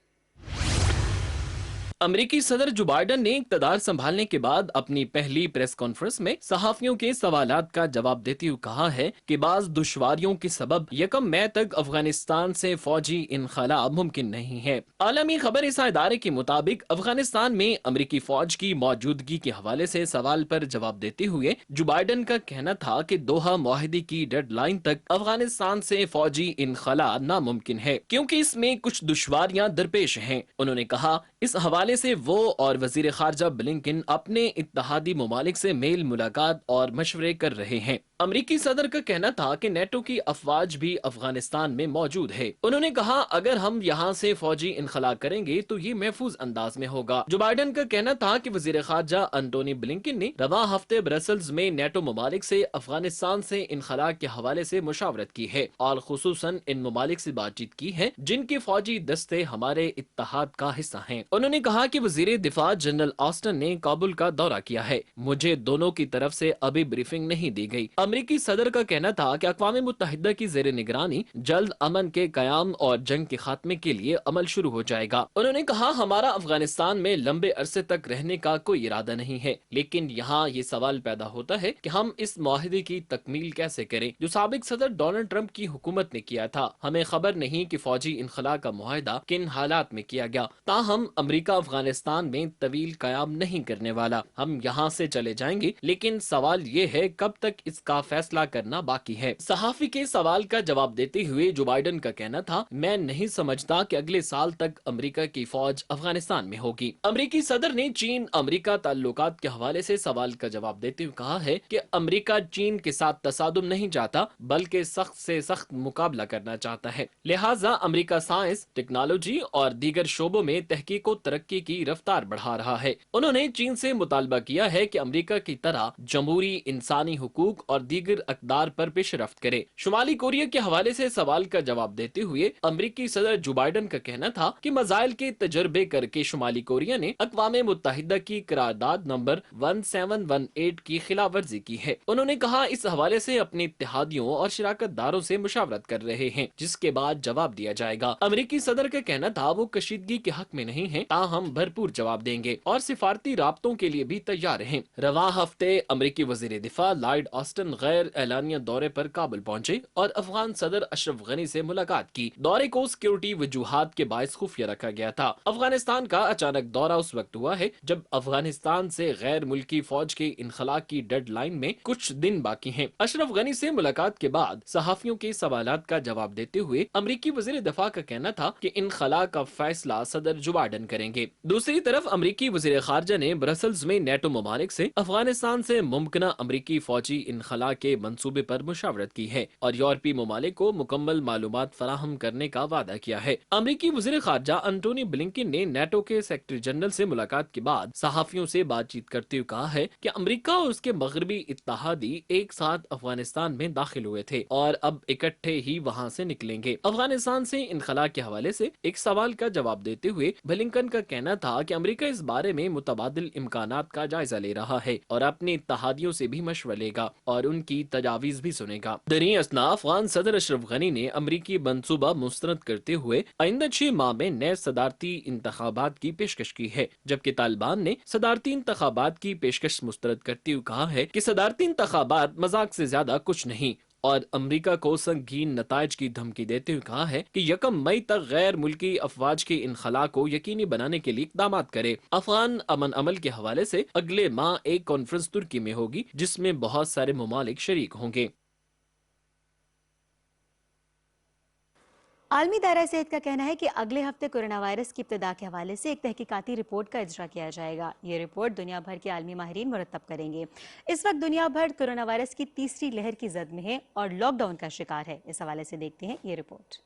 अमेरिकी सदर जो बाइडन ने इक़्तिदार संभालने के बाद अपनी पहली प्रेस कॉन्फ्रेंस में सहाफ़ियों के सवालात का जवाब देते हुए कहा है कि बाज़ दुश्वारियों के सबब 1 मई तक अफगानिस्तान से फौजी इनख़लाब मुमकिन नहीं है। आलमी खबर इदारे के मुताबिक अफगानिस्तान में अमेरिकी फौज की मौजूदगी के हवाले से सवाल पर जवाब देते हुए जो बाइडन का कहना था कि दोहा मुआहदे की डेडलाइन तक अफगानिस्तान से फौजी इनख़लाब नामुमकिन है क्योंकि इसमें कुछ दुश्वारियां दरपेश हैं। उन्होंने कहा इस हवाले से वो और वजीर खारजा ब्लिंकन अपने इत्तेहादी ममालिक से मेल मुलाकात और मशवरे कर रहे हैं। अमरीकी सदर का कहना था कि नेटो की अफवाज भी अफगानिस्तान में मौजूद है। उन्होंने कहा अगर हम यहाँ से फौजी इनखला करेंगे तो ये महफूज अंदाज में होगा। जो बाइडन का कहना था कि वजीर खारजा एंटोनी ब्लिंकन ने रवां हफ्ते ब्रसल्स में नेटो ममालिक से अफगानिस्तान से इनखला के हवाले से मुशावरत की है और खुसूसन इन ममालिक से बातचीत की है जिनके फौजी दस्ते हमारे इत्तेहाद का हिस्सा हैं। उन्होंने कहा कि वजीर दिफा जनरल ऑस्टन ने काबुल का दौरा किया है। मुझे दोनों की तरफ से अभी ब्रीफिंग नहीं दी गई। अमेरिकी सदर का कहना था कि अक़वाम मुत्तहिदा की ज़ेर निगरानी जल्द अमन के क़याम और जंग के खात्मे के लिए अमल शुरू हो जाएगा। उन्होंने कहा हमारा अफगानिस्तान में लंबे अरसे तक रहने का कोई इरादा नहीं है, लेकिन यहाँ ये सवाल पैदा होता है कि हम इस मुआहदे की तकमील कैसे करें जो साबिक सदर डोनाल्ड ट्रंप की हुकूमत ने किया था। हमें खबर नहीं कि फौजी इनखला का मुआहदा किन हालात में किया गया। ताहम अमरीका अफगानिस्तान में तवील कयाम नहीं करने वाला। हम यहाँ से चले जाएंगे, लेकिन सवाल ये है कब तक इसका फैसला करना बाकी है। सहाफी के सवाल का जवाब देते हुए जो बाइडन का कहना था मैं नहीं समझता कि अगले साल तक अमेरिका की फौज अफगानिस्तान में होगी। अमेरिकी सदर ने चीन अमेरिका ताल्लुकात के हवाले से सवाल का जवाब देते हुए कहा है कि अमेरिका चीन के साथ तसादुम नहीं चाहता बल्कि सख्त से सख्त मुकाबला करना चाहता है। लिहाजा अमेरिका साइंस, टेक्नोलॉजी और दीगर शोबों में तहकीक और तरक्की की रफ्तार बढ़ा रहा है। उन्होंने चीन से मुतालबा किया है कि अमेरिका की तरह जमहूरी, इंसानी हुकूक और दीगर अक़दार पर पेशरफ्त करे। शुमाली कोरिया के हवाले से सवाल का जवाब देते हुए अमेरिकी सदर जो बाइडन का कहना था कि मजाइल के तजर्बे करके शुमाली कोरिया ने अक़वाम मुत्तहिदा की करारदाद नंबर 1718 की खिलाफ वर्जी की है। उन्होंने कहा इस हवाले से अपने इत्तेहादियों और शराकत दारों से मुशावरत कर रहे हैं, जिसके बाद जवाब दिया जाएगा। अमेरिकी सदर का कहना था वो कशीदगी के हक में नहीं है, ताहम भरपूर जवाब देंगे और सिफारती राब्तों के लिए भी तैयार हैं। रवां हफ्ते अमेरिकी वजीर दिफा लॉयड ऑस्टन गैर एलानिया दौरे पर काबुल पहुंचे और अफगान सदर अशरफ गनी से मुलाकात की। दौरे को सिक्योरिटी वजूहात के बायस खुफिया रखा गया था। अफगानिस्तान का अचानक दौरा उस वक्त हुआ है जब अफगानिस्तान से गैर मुल्की फौज के इनखला की डेडलाइन में कुछ दिन बाकी हैं। अशरफ गनी से मुलाकात के बाद सहाफियों के सवालात का जवाब देते हुए अमेरिकी वजीर दिफा का कहना था कि इनखला का फैसला सदर जो बाइडन करेंगे। दूसरी तरफ अमरीकी वज़ीर ख़ारजा ने ब्रसल्स में नेटो ममालिक से अफगानिस्तान से मुमकिना अमरीकी फौजी इनखला के मंसूबे पर मुशावरत की है और यूरोपीय ममालिक को मुकम्मल मालूमात फराहम करने का वादा किया है। अमरीकी वज़ीर ख़ारजा एंटोनी ब्लिंकन ने नेटो के सेक्रेटरी जनरल से मुलाकात के बाद सहाफ़ियों से बातचीत करते हुए कहा है कि अमरीका और उसके मगरबी इत्तहादी एक साथ अफगानिस्तान में दाखिल हुए थे और अब इकट्ठे ही वहाँ से निकलेंगे। अफगानिस्तान से इनखला के हवाले से एक सवाल का जवाब देते हुए ब्लिंकन का कहना था कि अमेरिका इस बारे में मुतबादिल इम्कानात का जायजा ले रहा है और अपने इत्तहादियों से भी मशवरा लेगा और उनकी तजावीज भी सुनेगा। दरी असना अफगान सदर अशरफ गनी ने अमरीकी मंसूबा मुस्तरद करते हुए आइंदा 6 माह में नए सदारती इंतखाबात की पेशकश की है, जबकि तालिबान ने सदारती इंतखाबात की पेशकश मुस्तरद करते हुए कहा है कि सदारती इंतखाबात मजाक से ज्यादा कुछ नहीं और अमेरिका को संगीन नताइज की धमकी देते हुए कहा है कि 1 मई तक गैर मुल्की अफवाज के इनखला को यकीनी बनाने के लिए इक़दाम करे। अफगान अमन अमल के हवाले से अगले माह एक कॉन्फ्रेंस तुर्की में होगी जिसमें बहुत सारे ममालिक शरीक होंगे। आलमी दायरा सेहत का कहना है कि अगले हफ्ते कोरोना वायरस की इब्तिदा के हवाले से एक तहकीकाती रिपोर्ट का इजरा किया जाएगा। ये रिपोर्ट दुनिया भर के आलमी माहिरीन मुरतब करेंगे। इस वक्त दुनिया भर कोरोना वायरस की तीसरी लहर की जद में है और लॉकडाउन का शिकार है। इस हवाले से देखते हैं ये रिपोर्ट।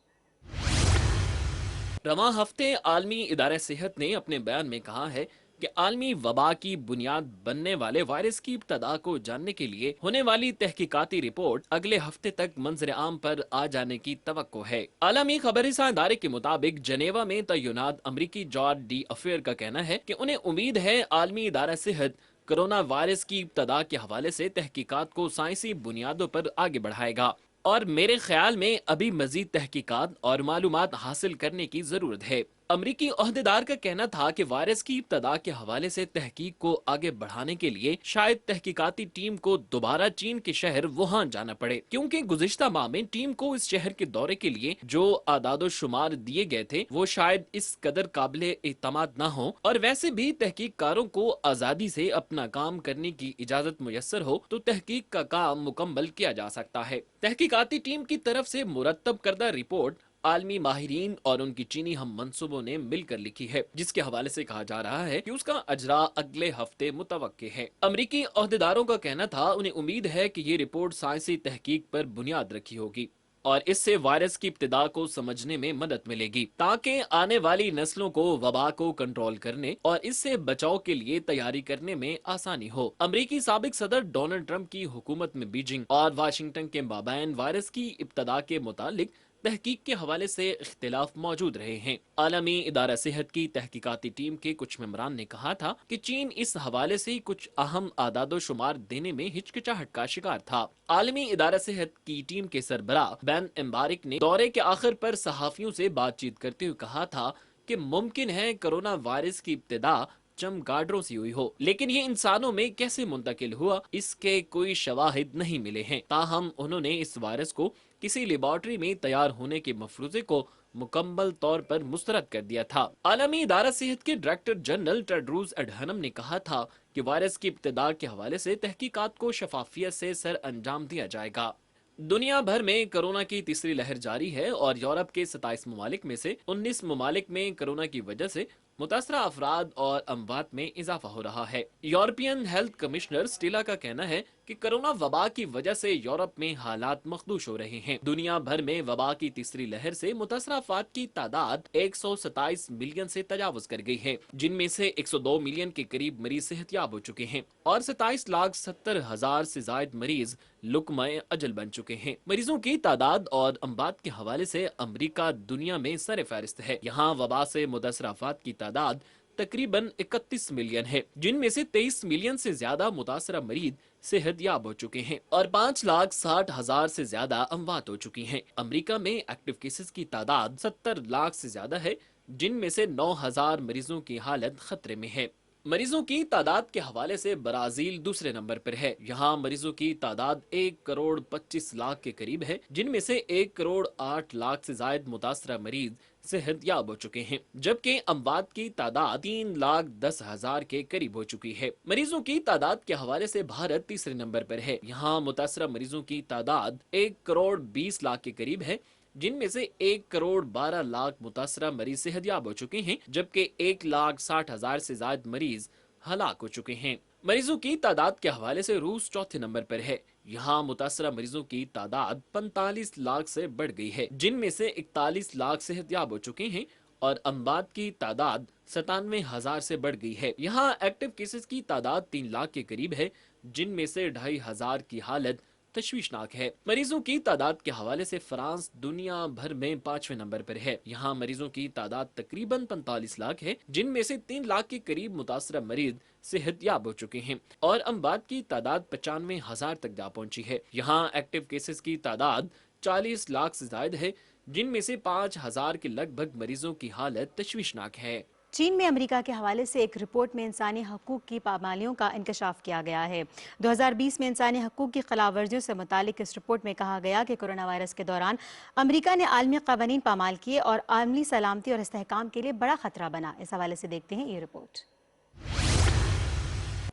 रवां हफ्ते आलमी इदारा सेहत ने अपने बयान में कहा है कि आलमी वबा की बुनियाद बनने वाले वायरस की इब्तदा को जानने के लिए होने वाली तहकीकाती रिपोर्ट अगले हफ्ते तक मंजर आम पर आ जाने की तवक्को है। आलमी खबरसां इदारे के मुताबिक जनेवा में तैनात अमरीकी जॉर्ज डी अफेयर का कहना है कि उन्हें उम्मीद है आलमी इदारा सेहत कोरोना वायरस की इब्तदा के हवाले से तहकीकात को साइंसी बुनियादों पर आगे बढ़ाएगा और मेरे ख्याल में अभी मजीद तहकीकात और मालूमात हासिल करने की जरूरत है। अमरीकी ओहदेदार का कहना था कि वायरस की इब्तदा के हवाले से तहकीक को आगे बढ़ाने के लिए शायद तहकीकाती टीम को दोबारा चीन के शहर वुहान जाना पड़े, क्योंकि गुज़िश्ता माह में टीम को इस शहर के दौरे के लिए जो आदादो शुमार दिए गए थे वो शायद इस कदर काबिले एतमाद न हो और वैसे भी तहकीककारों को आज़ादी से अपना काम करने की इजाजत मुयस्सर हो तो तहकीक का काम मुकम्मल किया जा सकता है। तहकीकाती टीम की तरफ से मुरतब करदा रिपोर्ट आलमी माहिरीन और उनकी चीनी हम मंसूबों ने मिलकर लिखी है, जिसके हवाले से कहा जा रहा है कि उसका अजरा अगले हफ्ते मुतवक्के है। अमरीकी ओहदेदारों का कहना था उन्हें उम्मीद है कि ये रिपोर्ट साइंसी तहकीक पर बुनियाद रखी होगी और इससे वायरस की इब्तिदा को समझने में मदद मिलेगी ताकि आने वाली नस्लों को वबा को कंट्रोल करने और इससे बचाव के लिए तैयारी करने में आसानी हो। अमरीकी साबिक सदर डोनाल्ड ट्रंप की हुकूमत में बीजिंग और वाशिंगटन के माबैन वायरस की इब्तिदा के मुतालिक तहकीक के हवाले से इख्तिलाफ मौजूद रहे हैं। आलमी इदारा सेहत की तहकीकाती टीम के कुछ मेंबरान ने कहा था कि चीन इस हवाले से कुछ अहम आदादो शुमार देने में हिचकिचाहट का शिकार था। आलमी इदारा सेहत की टीम के सरबराह बैन एम्बारिक ने दौरे के आखिर पर सहाफियों से बातचीत करते हुए कहा था कि मुमकिन है कोरोना वायरस की इब्तिदा चमगादड़ों से हुई हो, लेकिन ये इंसानों में कैसे मुंतकिल हुआ इसके कोई शवाहिद नहीं मिले हैं। ताहम उन्होंने इस वायरस को किसी लेबॉर्ट्री में तैयार होने के मफरूजे को मुकम्मल तौर पर मुस्तरद कर दिया था। आलमी इदारा सेहत के डायरेक्टर जनरल टेड्रोस अडहनम ने कहा था कि वायरस की इब्तिदा के हवाले से तहकीकात को शफाफियत से सर अंजाम दिया जाएगा। दुनिया भर में कोरोना की तीसरी लहर जारी है और यूरोप के 27 ममालिक में से 19 ममालिक में कोरोना की वजह से मुतासरा अफराद और अमवात में इजाफा हो रहा है। यूरोपियन हेल्थ कमिश्नर स्टेला का कहना है कि कोरोना वबा की वजह से यूरोप में हालात मखदूश हो रहे हैं। दुनिया भर में वबा की तीसरी लहर से मुतासरा अफराद की तादाद 127 मिलियन से तजावुज कर गई है, जिनमें से 102 मिलियन के करीब मरीज सेहतयाब हो चुके हैं और 27,70,000 से ज्यादा मरीज लुकमाए अजल बन चुके हैं। मरीजों की तादाद और अमवात के हवाले से अमरीका दुनिया में सर फहरिस्त है। यहाँ वबा से मुतासरा अफराद की तादाद तकरीबन 31 मिलियन है, जिनमें से 23 मिलियन से ज्यादा मुतासरा मरीज सेहतयाब हो चुके हैं और 5,60,000 से ज्यादा अमवात हो चुकी हैं। अमेरिका में एक्टिव केसेस की तादाद 70 लाख से ज्यादा है, जिनमें से 9,000 मरीजों की हालत खतरे में है। मरीजों की तादाद के हवाले से ब्राजील दूसरे नंबर पर है। यहाँ मरीजों की तादाद 1 करोड़ 25 लाख के करीब है, जिनमें से 1 करोड़ 8 लाख से ज्यादा मुतासरा मरीज सेहतयाब हो चुके हैं, जबकि अमवात की तादाद 3,10,000 के करीब हो चुकी है। मरीजों की तादाद के हवाले से भारत तीसरे नंबर पर है। यहाँ मुतासरा मरीजों की तादाद 1 करोड़ 20 लाख के करीब है, जिन में से 1,12,00,000 मुतासरा मरीज सेहतयाब हो चुके हैं, जबकि 1,60,000 से ज्यादा मरीज हलाक हो चुके हैं। मरीजों की तादाद के हवाले से रूस चौथे नंबर पर है। यहाँ मुतासरा मरीजों की तादाद 45 लाख से बढ़ गई है, जिनमें से 41 लाख सेहतयाब हो चुके हैं और अमवात की तादाद 97,000 से बढ़ गई है। यहाँ एक्टिव केसेस की तादाद 3 लाख के करीब है, जिनमें से 2,500 की हालत तशवीशनाक है। मरीजों की तादाद के हवाले से फ्रांस दुनिया भर में 5वें नंबर पर है। यहाँ मरीजों की तादाद तकरीबन 45 लाख है, जिनमें से 3 लाख के करीब मुतासरा मरीज सेहतयाब हो चुके हैं और अमवात की तादाद 95,000 तक जा पहुंची है। यहाँ एक्टिव केसेस की तादाद 40 लाख से ज्यादा है, जिनमें से 5,000 के लगभग मरीजों की हालत तशवीशनाक है। चीन में अमेरिका के हवाले से एक रिपोर्ट में इंसानी हकूक़ की पामालियों का इंकशाफ किया गया है। 2020 में इंसानी हकूक़ की खिलाफ वर्जियों से मुतालिक इस रिपोर्ट में कहा गया कि कोरोना वायरस के दौरान अमेरिका ने आलमी क़वानीन पामाल किए और आलमी सलामती और इस्तेहकाम के लिए बड़ा खतरा बना। इस हवाले से देखते हैं ये रिपोर्ट।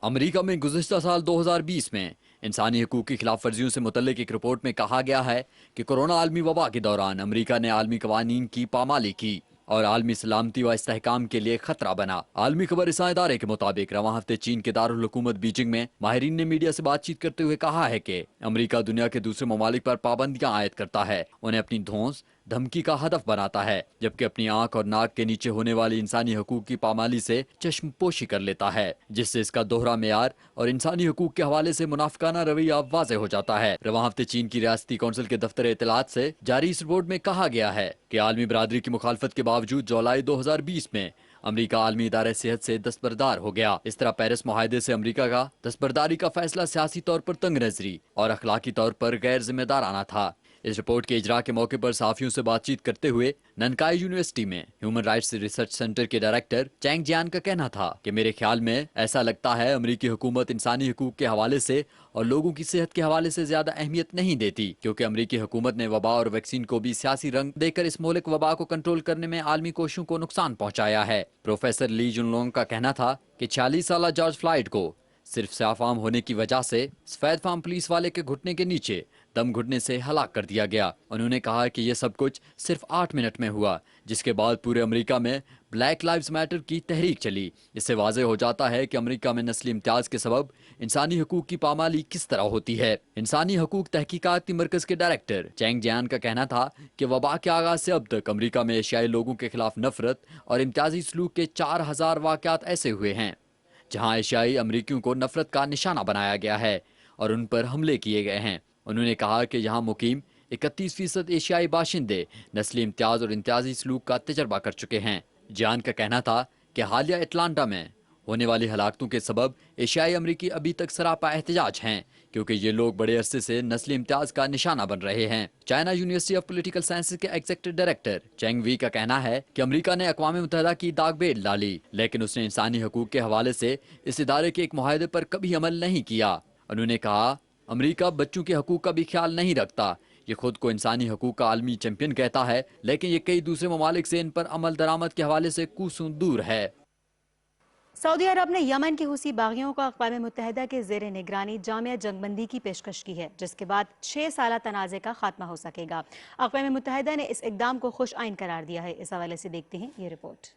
अमेरिका में गुज़िश्ता साल 2020 में इंसानी हकूक़ की खिलाफ वर्जियों से मुतल्लिक एक रिपोर्ट में कहा गया है कि कोरोना आलमी वबा के दौरान अमेरिका ने आलमी क़वानीन की पामाली की और आलमी सलामती व इस्तेहकाम के लिए खतरा बना। आलमी खबर इदारे के मुताबिक रवां हफ्ते चीन के दारुल हुकूमत बीजिंग में माहिरीन ने मीडिया से बातचीत करते हुए कहा है कि अमेरिका दुनिया के दूसरे ममालिक पर पाबंदियां आयद करता है, उन्हें अपनी धौंस धमकी का हदफ बनाता है, जबकि अपनी आंख और नाक के नीचे होने वाली इंसानी हकूक की पामाली से चश्मपोशी कर लेता है, जिससे इसका दोहरा मेयार और इंसानी हकूक के हवाले से मुनाफिकाना रवैया वाज़े हो जाता है। रवां हफ्ते चीन की रियासती कौंसिल के दफ्तर इत्तलात से जारी इस रिपोर्ट में कहा गया है कि आलमी बरादरी की मुखालफत के बावजूद जुलाई 2020 में अमरीका आलमी इदारे सेहत से दस्तबरदार हो गया। इस तरह पेरिस मुआहदे से अमरीका का दस्तबरदारी का फैसला सियासी तौर पर तंग नजरी और अखलाकी तौर पर गैर जिम्मेदाराना था। इस रिपोर्ट के इजरा के मौके पर सहाफियों से बातचीत करते हुए ननकाई यूनिवर्सिटी में ह्यूमन राइट्स रिसर्च सेंटर के डायरेक्टर चैंग जियान का कहना था कि मेरे ख्याल में ऐसा लगता है अमेरिकी हुकूमत इंसानी हकूक के हवाले से और लोगों की सेहत के हवाले से ज्यादा अहमियत नहीं देती, क्योंकि अमेरिकी हुकूमत ने वबा और वैक्सीन को भी सियासी रंग देकर इस मुल्क वबा को कंट्रोल करने में आलमी कोशिशों को नुकसान पहुंचाया है। प्रोफेसर ली जुनलोंग का कहना था कि 46 साल जॉर्ज फ्लॉयड को सिर्फ स्याफाम होने की वजह से सफेद फार्म पुलिस वाले के घुटने के नीचे दम घुटने से हलाक कर दिया गया। उन्होंने कहा कि यह सब कुछ सिर्फ 8 मिनट में हुआ, जिसके बाद पूरे अमेरिका में ब्लैक लाइव्स मैटर की तहरीक चली। इससे वाज़े हो जाता है कि अमेरिका में नस्ली इम्तियाज के सबब इंसानी हकूक की पामाली किस तरह होती है। इंसानी हकूक तहकीकाती मरकज के डायरेक्टर चैंग जियान का कहना था कि वबा के आगाज से अब तक अमेरिका में एशियाई लोगों के खिलाफ नफरत और इम्तियाजी सलूक के 4000 वाक़यात ऐसे हुए हैं जहाँ एशियाई अमरीकियों को नफरत का निशाना बनाया गया है और उन पर हमले किए गए हैं। उन्होंने कहा कि यहाँ मुकीम 31% एशियाई बाशिंदे नस्ली इम्तियाज और इम्तियाजी सलूक का तजर्बा कर चुके हैं। जियान का कहना था कि हालिया अटलांटा में होने वाली हलाकतों के सबब एशियाई अमरीकी अभी तक सरापा एहतजाज हैं, क्योंकि ये लोग बड़े अरसे से नस्ली इम्तियाज का निशाना बन रहे हैं। China university of political sciences के एग्जीक्यूटिव डायरेक्टर चेंग वी का कहना है कि अमेरिका ने अक़वाम मुत्तहिदा की दाग बेल डाली, लेकिन उसने इंसानी हकूक के हवाले से इस इदारे के एक मुआहदे पर कभी अमल नहीं किया। उन्होंने कहा, अमेरिका बच्चों के हकूक का भी ख्याल नहीं रखता। ये खुद को इंसानी हकूक का आलमी चैंपियन कहता है, लेकिन ये कई दूसरे ममालिक से इन पर अमल दरामद के हवाले से कोसों दूर है। सऊदी अरब ने यमन के हुसी बागियों को अक़वाम मुत्तहिदा के ज़ेरे निगरानी जामिया जंगबंदी की पेशकश की है, जिसके बाद 6 साला तनाज़े का खात्मा हो सकेगा। अक़वाम मुत्तहिदा ने इस इक़दाम को खुश आइन करार दिया है। इस हवाले से देखते हैं ये रिपोर्ट।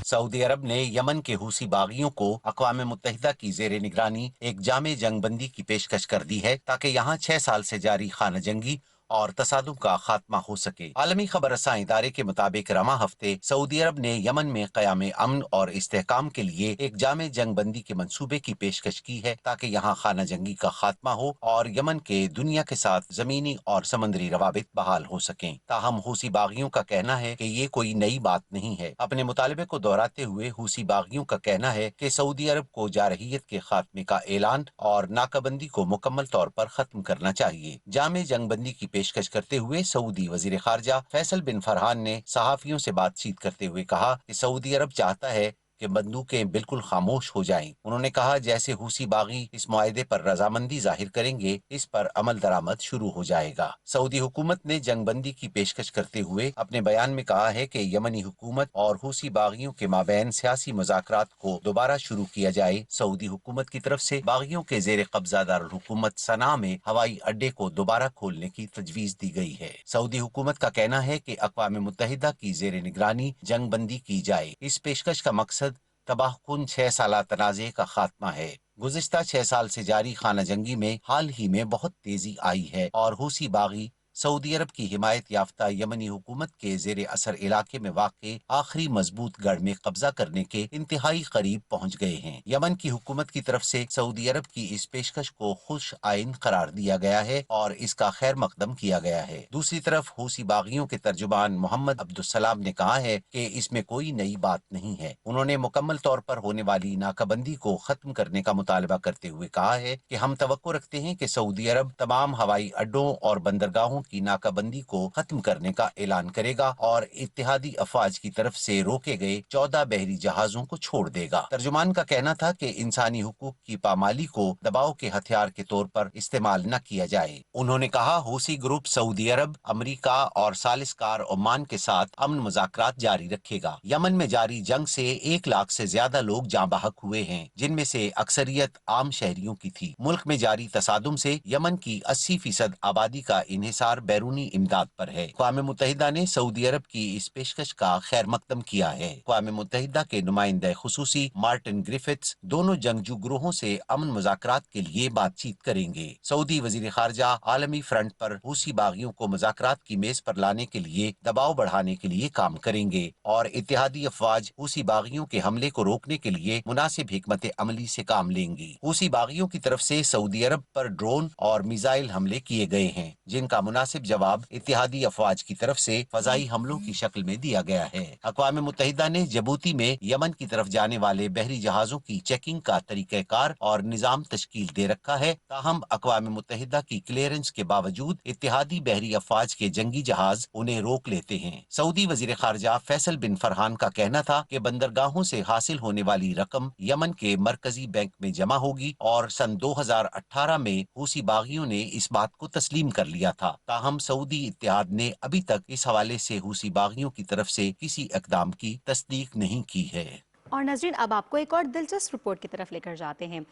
सऊदी अरब ने यमन के हूसी बागियों को अक़वाम मुत्तहिदा की ज़ेरे निगरानी एक जामे जंगबंदी की पेशकश कर दी है, ताकि यहाँ 6 साल से जारी खाना जंगी और तसादुम का खात्मा हो सके। आलमी खबर रसां इदारे के मुताबिक रवां हफ्ते सऊदी अरब ने यमन में क़याम अमन और इस्तेहकाम के लिए एक जामे जंगबंदी के मंसूबे की पेशकश की है, ताकि यहाँ खाना जंगी का खात्मा हो और यमन के दुनिया के साथ जमीनी और समुद्री रवाबित बहाल हो सकें। ताहम हूसी बागियों का कहना है कि ये कोई नई बात नहीं है। अपने मुतालबे को दोहराते हुए हूसी बागियों का कहना है कि सऊदी अरब को जारहियत के खात्मे का ऐलान और नाकाबंदी को मुकम्मल तौर पर खत्म करना चाहिए। जामे जंगबंदी की पेशकश करते हुए सऊदी वजीर खारजा फैसल बिन फरहान ने सहाफियों से बातचीत करते हुए कहा कि सऊदी अरब चाहता है कि बंदूकें बिल्कुल खामोश हो जाएं। उन्होंने कहा जैसे हूसी बागी इस मुआहदे पर रजामंदी जाहिर करेंगे, इस पर अमल दरामद शुरू हो जाएगा। सऊदी हुकूमत ने जंगबंदी की पेशकश करते हुए अपने बयान में कहा है कि यमनी हुकूमत और हूसी बागियों के माबैन सियासी मुज़ाकरात को दोबारा शुरू किया जाए। सऊदी हुकूमत की तरफ से बागियों के जेर कब्जा दारुल हुकूमत सना में हवाई अड्डे को दोबारा खोलने की तजवीज दी गई है। सऊदी हुकूमत का कहना है कि अक़वाम मुत्तहिदा की जेर निगरानी जंगबंदी की जाए। इस पेशकश का मकसद तबाहकुन 6 साला तनाज़े का खात्मा है। गुज़िश्ता 6 साल से जारी खाना जंगी में हाल ही में बहुत तेजी आई है और हूसी बागी सऊदी अरब की हिमायत याफ्ता यमनी हुकूमत के जेर असर इलाके में वाक़ आखिरी मजबूत गढ़ में कब्जा करने के इंतहाई करीब पहुँच गए हैं। यमन की हुकूमत की तरफ से सऊदी अरब की इस पेशकश को खुश आइन करार दिया गया है और इसका खैर मकदम किया गया है। दूसरी तरफ हूसी बागियों के तर्जुमान मोहम्मद अब्दुस्सलाम ने कहा है कि इसमें कोई नई बात नहीं है। उन्होंने मुकम्मल तौर पर होने वाली नाकाबंदी को खत्म करने का मुतालबा करते हुए कहा है कि हम तवक्को रखते हैं कि सऊदी अरब तमाम हवाई अड्डों और बंदरगाहों की नाकाबंदी को खत्म करने का ऐलान करेगा और इत्तेहादी अफवाज की तरफ से रोके गए 14 बहरी जहाजों को छोड़ देगा। तर्जुमान का कहना था कि इंसानी हुकूक की पामाली को दबाव के हथियार के तौर पर इस्तेमाल न किया जाए। उन्होंने कहा हूसी ग्रुप सऊदी अरब, अमरीका और सालिसकार ओमान के साथ अमन मुज़ाकरात जारी रखेगा। यमन में जारी जंग से 1 लाख से ज्यादा लोग जाँ बहक हुए हैं, जिनमें से अक्सरियत आम शहरियों की थी। मुल्क में जारी तसादुम से यमन की 80% आबादी का इन्हिसार बैरूनी इमदाद पर है। अक़वाम मुत्तहिदा ने सऊदी अरब की इस पेशकश का खैर मकदम किया है। अक़वाम मुत्तहिदा के नुमाइंदे खुसूसी मार्टिन ग्रिफिथ्स दोनों जंगजू ग्रोहों से अमन मुज़ाकरात के लिए बातचीत करेंगे। सऊदी वज़ीर ख़ारजा आलमी फ्रंट पर हूसी बागियों को मुज़ाकरात की मेज पर लाने के लिए दबाव बढ़ाने के लिए काम करेंगे और इत्तेहादी अफवाज हूसी बागियों के हमले को रोकने के लिए मुनासिब हिकमत अमली से काम लेंगी। हूसी बागियों की तरफ से सऊदी अरब पर ड्रोन और मिसाइल हमले किए गए हैं, जिनका मुनासिब जवाब इत्तेहादी अफवाज की तरफ से फजाई हमलों की शक्ल में दिया गया है। अक़वाम मुत्तहिदा ने जबूती में यमन की तरफ जाने वाले बहरी जहाजों की चेकिंग का तरीक़ाकार और निज़ाम तश्कील दे रखा है। ताहम अक़वाम मुत्तहिदा की क्लियरेंस के बावजूद इत्तेहादी बहरी अफवाज के जंगी जहाज उन्हें रोक लेते हैं। सऊदी वज़ीर ख़ारजा फैसल बिन फरहान का कहना था कि बंदरगाहों से हासिल होने वाली रकम यमन के मरकजी बैंक में जमा होगी और सन 2018 में हूसी बागियों ने इस बात को तस्लीम कर लिया था। ताहम सऊदी इत्तेहाद ने अभी तक इस हवाले से हूसी बागियों की तरफ से किसी इक़दाम की तस्दीक नहीं की है। और नाज़रीन, अब आपको एक और दिलचस्प रिपोर्ट की तरफ लेकर जाते हैं।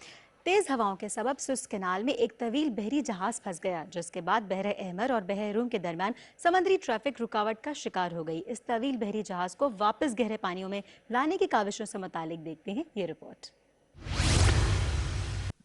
तेज हवाओं के सबब सुएज़ कैनाल में एक तवील बहरी जहाज फंस गया, जिसके बाद बहर अहमर और बहर रूम के दरमियान समंदरी ट्रैफिक रुकावट का शिकार हो गई। इस तवील बहरी जहाज को वापस गहरे पानियों में लाने की काविशों से मुतालिक देखते हैं ये रिपोर्ट।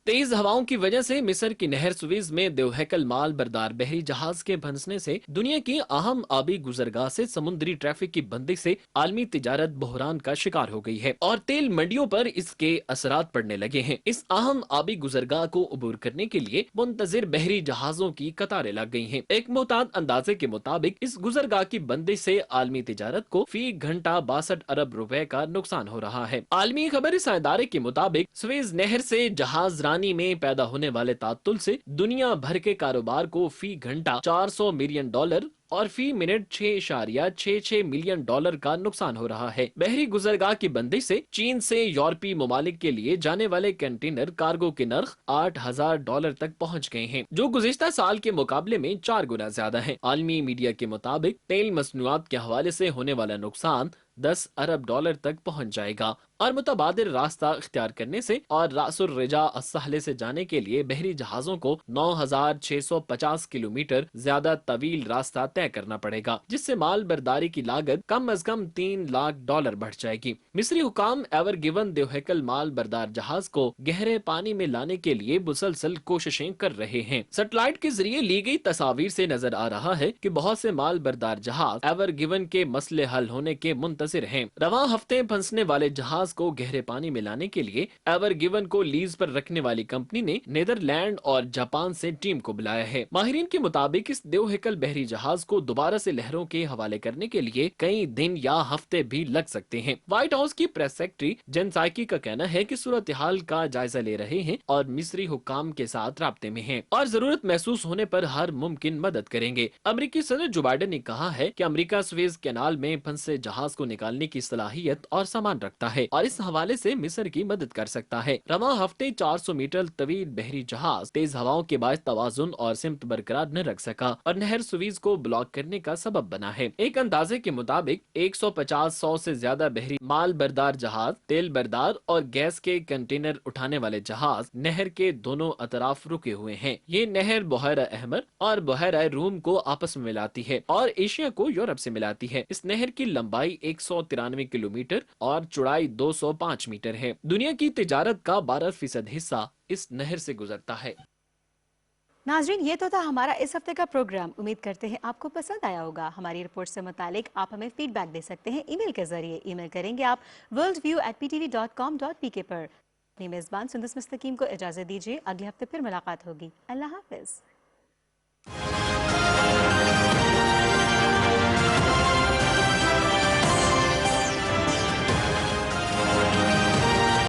तेज हवाओं की वजह से मिस्र की नहर सुएज में देवहैकल माल बरदार बहरी जहाज के फंसने से दुनिया की अहम आबी गुजरगाह से समुद्री ट्रैफिक की बंदी से आलमी तिजारत बहरान का शिकार हो गई है और तेल मंडियों पर इसके असरात पड़ने लगे हैं। इस अहम आबी गुजरगाह को अबूर करने के लिए मुंतजिर बहरी जहाजों की कतारें लग गई हैं। एक मोहतात अंदाजे के मुताबिक इस गुजरगाह की बंदी से आलमी तिजारत को फी घंटा 62 अरब रुपए का नुकसान हो रहा है। आलमी खबर इदारे के मुताबिक सुएज नहर से जहाज में पैदा होने वाले तातुल से दुनिया भर के कारोबार को फी घंटा $400 मिलियन और फी मिनट 6.66 मिलियन डॉलर का नुकसान हो रहा है। बहरी गुजरगाह की बंदी से चीन से यूरोपीय ममालिक के लिए जाने वाले कंटेनर कार्गो के नर्ख $8,000 तक पहुंच गए हैं, जो गुज़िश्ता साल के मुकाबले में 4 गुना ज्यादा है। आलमी मीडिया के मुताबिक तेल मसनूआत के हवाले से होने वाला नुकसान $10 अरब तक पहुंच जाएगा और मुतबादिल रास्ता इख्तियार करने से और रासुर रिजा अस्सहले से जाने के लिए बहरी जहाजों को 9,650 किलोमीटर ज्यादा तवील रास्ता तय करना पड़ेगा, जिससे माल बरदारी की लागत कम अज कम $3 लाख बढ़ जाएगी। मिस्री हुकाम एवर गिवन देवहैकल माल बरदार जहाज को गहरे पानी में लाने के लिए मुसलसल कोशिशें कर रहे हैं। सैटेलाइट के जरिए ली गई तस्वीर से नजर आ रहा है कि बहुत से माल बरदार जहाज एवर गिवन के मसले हल होने के मुंतजिर हैं। रवां हफ्ते फंसने वाले जहाज को गहरे पानी में लाने के लिए एवर गिवन को लीज पर रखने वाली कंपनी ने नीदरलैंड और जापान से टीम को बुलाया है। माहिरीन के मुताबिक इस देवहैकल बहरी जहाज को दोबारा से लहरों के हवाले करने के लिए कई दिन या हफ्ते भी लग सकते हैं। व्हाइट हाउस की प्रेस सेक्रेटरी जेन साइकी का कहना है कि सूरत हाल का जायजा ले रहे हैं और मिस्री हुकाम के साथ राब्ते में हैं और जरूरत महसूस होने पर हर मुमकिन मदद करेंगे। अमेरिकी सदर जो बाइडेन ने कहा है कि अमेरिका सुएज कैनाल में फंसे जहाज को निकालने की सलाहियत और सामान रखता है और इस हवाले से मिस्र की मदद कर सकता है। रवां हफ्ते 400 मीटर तवील बहरी जहाज तेज हवाओं के बाद तवाजुन और सिमत बरकरार न रख सका और नहर सुवीज को ब्लॉक करने का सबब बना है। एक अंदाजे के मुताबिक 150-100 से ज्यादा बहरी माल बरदार जहाज, तेल बरदार और गैस के कंटेनर उठाने वाले जहाज नहर के दोनों अतराफ रुके हुए हैं। ये नहर बहरा अहमर और बहरा रूम को आपस में मिलाती है और एशिया को यूरोप से मिलाती है। इस नहर की लंबाई 193 किलोमीटर और चौड़ाई 205 मीटर है। दुनिया की तिजारत का 12% हिस्सा इस नहर से गुजरता है। नाजरीन, ये तो था हमारा इस हफ्ते का प्रोग्राम। उम्मीद करते हैं आपको पसंद आया होगा। हमारी रिपोर्ट से मुतालिक आप हमें फीडबैक दे सकते हैं ईमेल के जरिए। ईमेल करेंगे आप worldview@ptv.com.pk पर। अपनी मेजबान सुंदस मुस्तकीम को इजाजत दीजिए। अगले हफ्ते फिर मुलाकात होगी। अल्लाह हाफिज।